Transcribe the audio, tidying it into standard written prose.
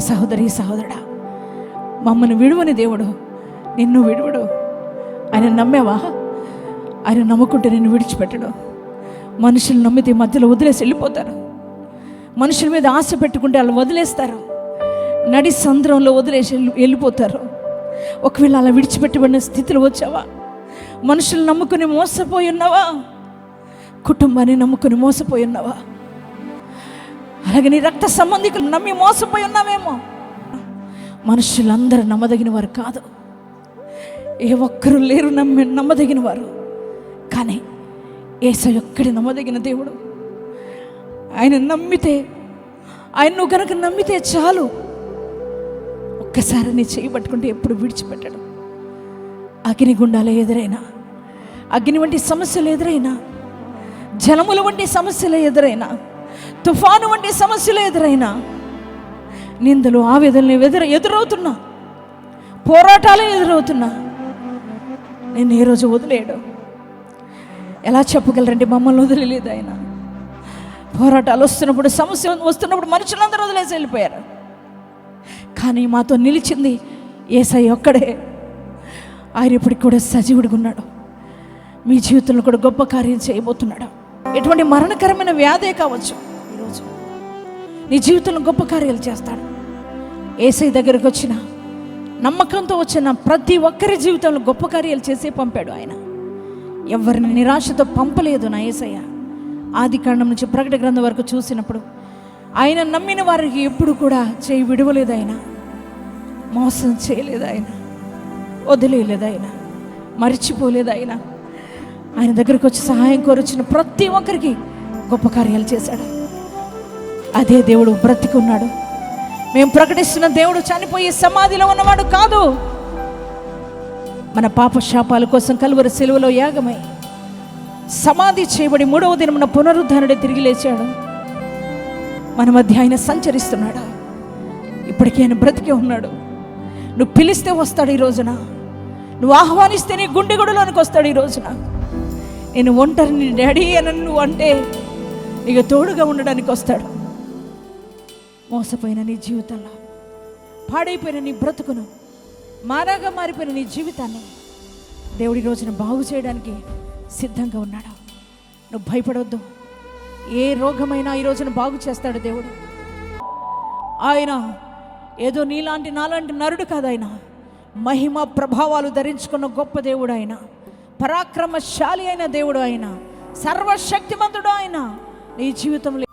సహోదరి సహోదరుడా, మమ్మల్ని విడువని దేవుడు నిన్ను విడువడు. ఆయన నమ్మావా? ఆయన నమ్ముకుంటే నిన్ను విడిచిపెట్టడు. మనుషులు నమ్మితే మధ్యలో వదిలేసి వెళ్ళిపోతారు. మనుషుల మీద ఆశ పెట్టుకుంటే వాళ్ళు వదిలేస్తారు. నడి సంద్రంలో వదిలేసి వెళ్ళిపోతారు. ఒకవేళ అలా విడిచిపెట్టబడిన స్థితిలో వచ్చావా? మనుషులు నమ్ముకుని మోసపోయి ఉన్నావా? కుటుంబాన్ని నమ్ముకుని మోసపోయి ఉన్నావా? అలాగే నీ రక్త సంబంధికులు నమ్మి మోసపోయి ఉన్నావేమో. మనుషులందరూ నమ్మదగిన వారు కాదు. ఏ ఒక్కరు లేరు నమ్మదగిన వారు. కానీ యేసయ్య ఒక్కడే నమ్మదగిన దేవుడు. ఆయన నమ్మితే, ఆయన నువ్వు కనుక నమ్మితే చాలు, ఒక్కసారి నీ చేయబట్టుకుంటే ఎప్పుడు విడిచిపెట్టడు. అగ్నిగుండాలు ఎదురైనా, అగ్ని వంటి సమస్యలు ఎదురైనా, జలముల వంటి సమస్యలు ఎదురైనా, తుఫాను వంటి సమస్యలు ఎదురైనా, నిందలు ఆవేదనలు ఎదురవుతున్నా, పోరాటాలు ఎదురవుతున్నా, నేను ఏ రోజు వదిలేయడు. ఎలా చెప్పగలరంటే మమ్మల్ని వదిలేదు ఆయన. పోరాటాలు వస్తున్నప్పుడు, సమస్య వస్తున్నప్పుడు మనుషులందరూ వదిలేసి వెళ్ళిపోయారు. కానీ మాతో నిలిచింది యేసయ్య ఒక్కడే. ఆయన ఇప్పటికి కూడా సజీవుడిగా ఉన్నాడు. మీ జీవితంలో కూడా గొప్ప కార్యం చేయబోతున్నాడు. ఎటువంటి మరణకరమైన వ్యాధే కావచ్చు, ఈరోజు నీ జీవితంలో గొప్ప కార్యాలు చేస్తాడు. యేసయ్య దగ్గరకు వచ్చిన నమ్మకంతో వచ్చిన ప్రతి ఒక్కరి జీవితంలో గొప్ప కార్యాలు చేసే పంపాడు ఆయన. ఎవరిని నిరాశతో పంపలేదు నా యేసయ్య. ఆది కాండం నుంచి ప్రకటన గ్రంథం వరకు చూసినప్పుడు ఆయన నమ్మిన వారికి ఎప్పుడు కూడా చేయి విడవలేదు. ఆయన మోసం చేయలేదు, ఆయన వదిలేయలేదు, ఆయన మరిచిపోలేదు. ఆయన దగ్గరకు వచ్చి సహాయం కోరొచ్చిన ప్రతి ఒక్కరికి గొప్ప కార్యాలు చేశాడు. అదే దేవుడు బ్రతికున్నాడు. మేము ప్రకటిస్తున్న దేవుడు చనిపోయి సమాధిలో ఉన్నవాడు కాదు. మన పాప శాపాల కోసం కలువరి సిలువలో యాగమై సమాధి చేయబడి 3వ దినమున పునరుద్ధరణుడే తిరిగి లేచాడు. మన మధ్య ఆయన సంచరిస్తున్నాడు. ఇప్పటికీ ఆయన బ్రతికే ఉన్నాడు. నువ్వు పిలిస్తే వస్తాడు ఈ రోజున. నువ్వు ఆహ్వానిస్తే నీ గుండె గుడిలోనికి వస్తాడు ఈ రోజున. నేను ఒంటరిని డాడీ అని నువ్వు అంటే నీకు తోడుగా ఉండడానికి వస్తాడు. మోసపోయిన నీ జీవితంలో, పాడైపోయిన నీ బ్రతుకును, మారాగా మారిపోయిన నీ జీవితాన్ని దేవుడి రోజున బాగు చేయడానికి సిద్ధంగా ఉన్నాడు. నువ్వు భయపడవద్దు. ఏ రోగమైనా ఈ రోజున బాగు చేస్తాడు దేవుడు. ఆయన ఏదో నీలాంటి నాలాంటి నరుడు కాదు. ఆయన మహిమ ప్రభావాలు ధరించుకున్న గొప్ప దేవుడు. ఆయన పరాక్రమశాలి అయిన దేవుడు. ఆయన సర్వశక్తిమంతుడు. ఆయన నీ జీవితంలో